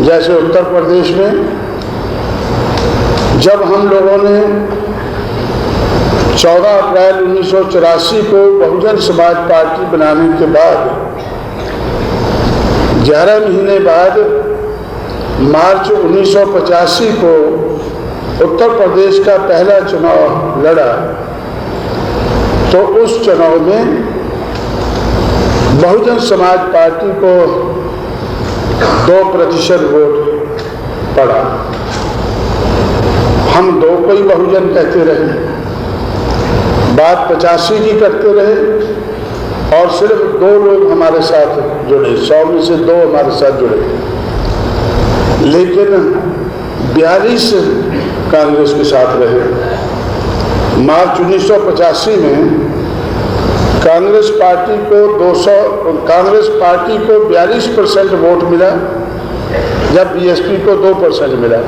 जैसे उत्तर प्रदेश में जब हम लोगों ने 14 अप्रैल 1984 को बहुजन समाज पार्टी बनाने के बाद 11 महीने बाद मार्च 1985 को उत्तर प्रदेश का पहला चुनाव लड़ा, तो उस चुनाव में बहुजन समाज पार्टी को 2% वोट पड़ा। हम 2 को ही बहुजन कहते रहे, बात 85 की करते रहे और सिर्फ 2 लोग हमारे साथ जुड़े, 100 में से 2 हमारे साथ जुड़े। लेकिन 42 कांग्रेस के साथ रहे। मार्च 1985 में कांग्रेस पार्टी को 42% वोट मिला, जब बीएसपी को 2% मिला,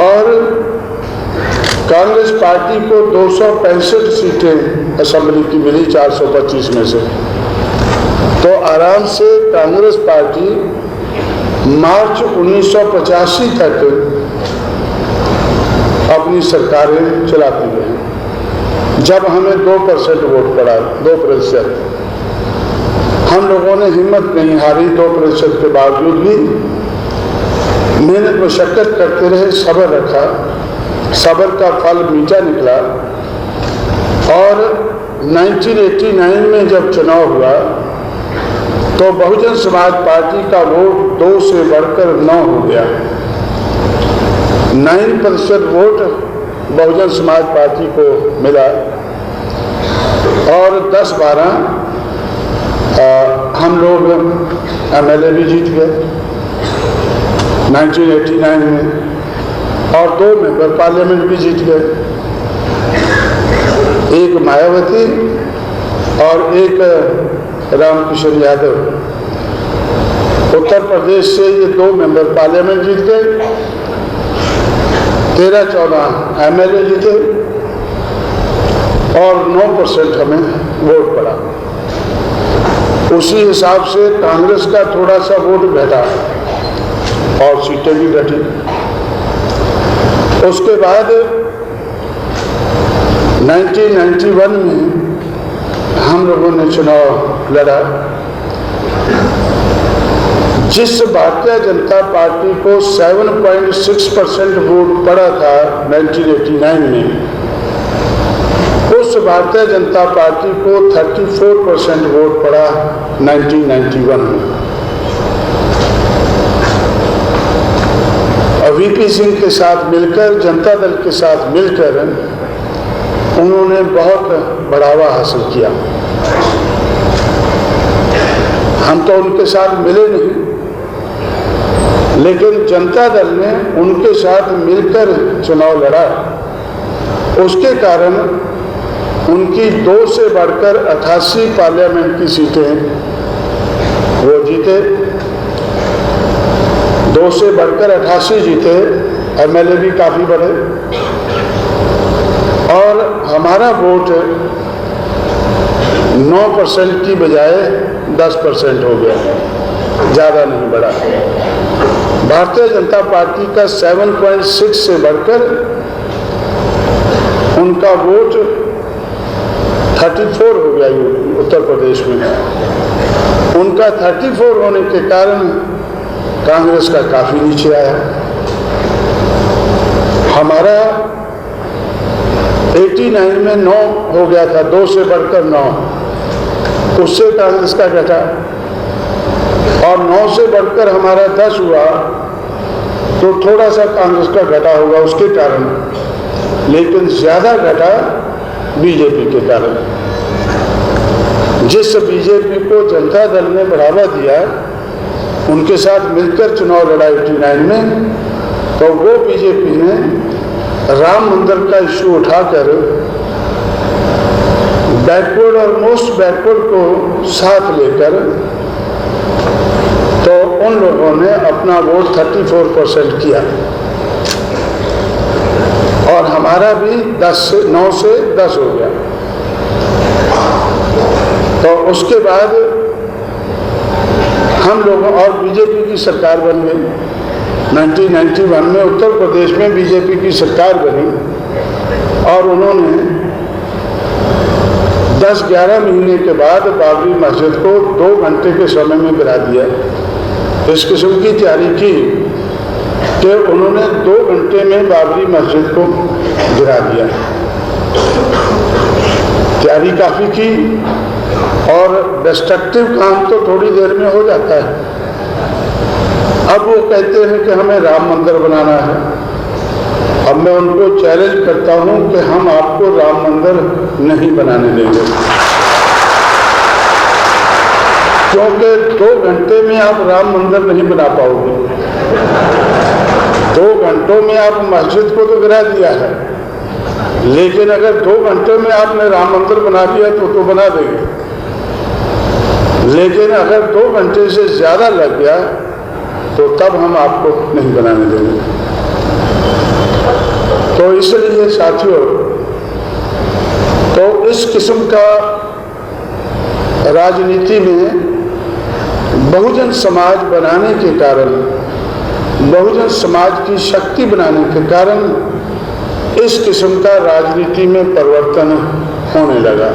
और कांग्रेस पार्टी को 265 सीटें असेंबली की मिली 425 में से। तो आराम से कांग्रेस पार्टी मार्च 1985 तक अपनी सरकारें चलाती रही। जब हमें 2% वोट पड़ा, 2%, हम लोगों ने हिम्मत नहीं हारी, 2% के बावजूद भी मेहनत मशक्कत करते रहे, सब्र रखा, सब्र का फल मीठा निकला। और 1989 में जब चुनाव हुआ तो बहुजन समाज पार्टी का वोट 2 से बढ़कर 9 हो गया। 9% वोट बहुजन समाज पार्टी को मिला और 10-12 हम लोग MLA भी जीत गए 1989 में, और 2 मेंबर पार्लियामेंट भी जीत गए, एक मायावती और एक रामकिशन यादव। उत्तर प्रदेश से ये 2 मेंबर पार्लियामेंट जीत गए, 13-14 MLA जीते और 9% हमें वोट पड़ा। उसी हिसाब से कांग्रेस का थोड़ा सा वोट घटा और सीटें भी घटी। उसके बाद 1991 में हम लोगों ने चुनाव लड़ा। जिस भारतीय जनता पार्टी को 7.6% वोट पड़ा था 1989 में, उस भारतीय जनता पार्टी को 34% वोट पड़ा 1991 में। VP सिंह के साथ मिलकर, जनता दल के साथ मिलकर उन्होंने बहुत बढ़ावा हासिल किया। हम तो उनके साथ मिले नहीं, लेकिन जनता दल ने उनके साथ मिलकर चुनाव लड़ा। उसके कारण उनकी 2 से बढ़कर 88 पार्लियामेंट की सीटें वो जीते, 2 से बढ़कर 88 जीते, MLA भी काफ़ी बढ़े, और हमारा वोट 9% की बजाय 10% हो गया, ज़्यादा नहीं बढ़ा। भारतीय जनता पार्टी का 7.6 से बढ़कर उनका वोट 34 हो गया उत्तर प्रदेश में। उनका 34 होने के कारण कांग्रेस का काफ़ी नीचे आया। हमारा 89 में 9 हो गया था, 2 से बढ़कर 9, उससे कांग्रेस का घटा, और 9 से बढ़कर हमारा 10 हुआ, तो थोड़ा सा कांग्रेस का घटा होगा उसके कारण, लेकिन ज़्यादा घटा बीजेपी के कारण। जिस बीजेपी को जनता दल ने बढ़ावा दिया, उनके साथ मिलकर चुनाव लड़ा 89 में, तो वो बीजेपी ने राम मंदिर का इशू उठाकर बैकवर्ड और मोस्ट बैकवर्ड को साथ लेकर, तो उन लोगों ने अपना वोट 34% किया, और हमारा भी 9 से 10 हो गया। तो उसके बाद हम लोगों और बीजेपी की सरकार बन गई। 1991 में उत्तर प्रदेश में बीजेपी की सरकार बनी और उन्होंने 10-11 महीने के बाद बाबरी मस्जिद को 2 घंटे के समय में गिरा दिया। इस किस्म की तैयारी की कि उन्होंने 2 घंटे में बाबरी मस्जिद को गिरा दिया। तैयारी काफ़ी की और डिस्ट्रक्टिव काम तो थोड़ी देर में हो जाता है। अब वो कहते हैं कि हमें राम मंदिर बनाना है। अब मैं उनको चैलेंज करता हूं कि हम आपको राम मंदिर नहीं बनाने देंगे, क्योंकि 2 घंटे में आप राम मंदिर नहीं बना पाओगे। 2 घंटों में आप मस्जिद को तो गिरा दिया है, लेकिन अगर 2 घंटे में आपने राम मंदिर बना दिया तो बना देंगे, लेकिन अगर 2 घंटे से ज़्यादा लग गया तो तब हम आपको नहीं बनाने देंगे। तो इसलिए साथियों, तो इस किस्म का राजनीति में बहुजन समाज बनाने के कारण, बहुजन समाज की शक्ति बनाने के कारण इस किस्म का राजनीति में परिवर्तन होने लगा।